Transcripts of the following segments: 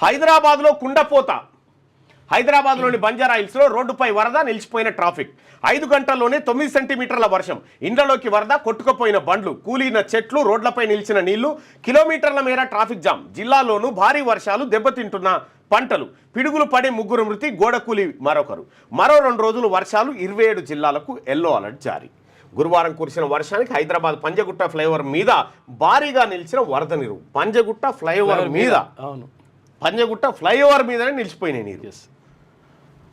హైదరాబాద్లో కుండపోత. హైదరాబాద్లోని బంజారా హిల్స్లో రోడ్డుపై వరద, నిలిచిపోయిన ట్రాఫిక్. 5 గంటల్లోనే 9 సెంటీమీటర్ల వర్షం. ఇండ్లలోకి వరద, కొట్టుకుపోయిన బండ్లు, కూలిన చెట్లు, రోడ్లపై నిలిచిన నీళ్లు, కిలోమీటర్ల మేర ట్రాఫిక్ జామ్. జిల్లాలోనూ భారీ వర్షాలు, దెబ్బతింటున్న పంటలు, పిడుగులు పడి 3 మృతి, గోడకూలి మరొకరు. మరో 2 రోజులు వర్షాలు. 27 జిల్లాలకు ఎల్లో అలర్ట్ జారీ. గురువారం కురిసిన వర్షానికి హైదరాబాద్ పంజగుట్ట ఫ్లైఓవర్ మీద భారీగా నిలిచిన వరద నీరు. పంజగుట్ట ఫ్లైఓవర్ మీద పంజగుట్ట ఫ్లైఓవర్ మీదనే నిలిచిపోయినాయి నీరు.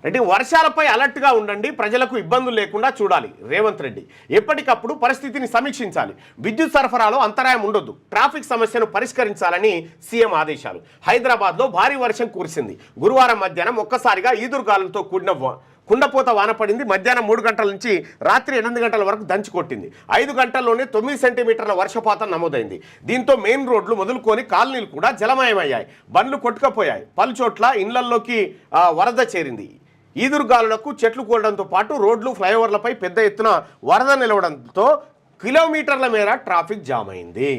అంటే వర్షాలపై అలర్ట్గా ఉండండి, ప్రజలకు ఇబ్బందులు లేకుండా చూడాలి. రేవంత్ రెడ్డి ఎప్పటికప్పుడు పరిస్థితిని సమీక్షించాలి. విద్యుత్ సరఫరాలో అంతరాయం ఉండొద్దు. ట్రాఫిక్ సమస్యను పరిష్కరించాలని సీఎం ఆదేశాలు. హైదరాబాద్లో భారీ వర్షం కురిసింది. గురువారం మధ్యాహ్నం ఒక్కసారిగా ఈదురుగాలులతో కూడిన కుండపోత వాన పడింది. మధ్యాహ్నం 3 గంటల నుంచి రాత్రి 8 గంటల వరకు దంచి కొట్టింది. 5 గంటల్లోనే 9 సెంటీమీటర్ల వర్షపాతం నమోదైంది. దీంతో మెయిన్ రోడ్లు మొదలుకొని కాలనీలు కూడా జలమయమయ్యాయి. బండ్లు కొట్టుకుపోయాయి. పలుచోట్ల ఇళ్లలోకి వరద చేరింది. ఈదురుగాలులకు చెట్లు కూలడంతో పాటు రోడ్లు, ఫ్లైఓవర్లపై పెద్ద ఎత్తున వరద నిలవడంతో కిలోమీటర్ల మేర ట్రాఫిక్ జామ్ అయింది.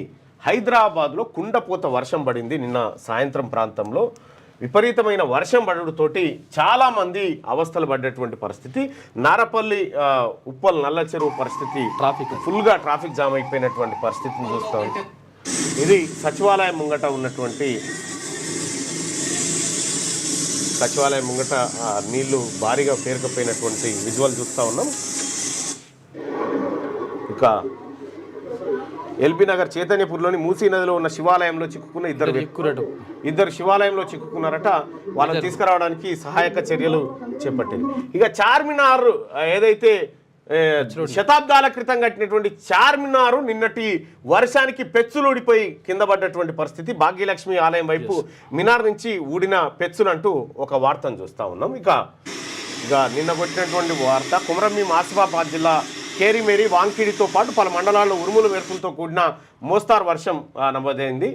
హైదరాబాద్లో కుండపోత వర్షం పడింది. నిన్న సాయంత్రం ప్రాంతంలో విపరీతమైన వర్షం పడడంతోటి చాలామంది అవస్థలు పడ్డటువంటి పరిస్థితి. నారపల్లి, ఉప్పల్, నల్ల చెరువు పరిస్థితి ఫుల్గా ట్రాఫిక్ జామ్ అయిపోయినటువంటి పరిస్థితిని చూస్తాం. ఇది సచివాలయం ముంగట ఉన్నటువంటి నీళ్లు భారీగా పేరుకపోయినటువంటి విజువల్ చూస్తూ ఉన్నాం. ఇక ఎల్బీ నగర్ చైతన్యపూర్లోని మూసీ నదిలో ఉన్న శివాలయంలో చిక్కుకున్న ఇద్దరు శివాలయంలో చిక్కుకున్నారట. వాళ్ళని తీసుకురావడానికి సహాయక చర్యలు చేపట్టింది. ఇక చార్మినార్ ఏదైతే శతాబ్దాల క్రితం కట్టినటువంటి చార్మినారు నిన్నటి వర్షానికి పెచ్చులుడిపోయి కింద పడ్డటువంటి పరిస్థితి. భాగ్యలక్ష్మి ఆలయం వైపు మినార్ నుంచి ఊడిన పెచ్చులంటూ ఒక వార్తను చూస్తూ ఉన్నాం. ఇక నిన్న కొట్టినటువంటి వార్త కుమరంభీం ఆసిఫాబాద్ జిల్లా కేరిమేరి, వాంకిడితో పాటు పలు మండలాల్లో ఉరుములు మెరుపులతో కూడిన మోస్తారు వర్షం నమోదైంది.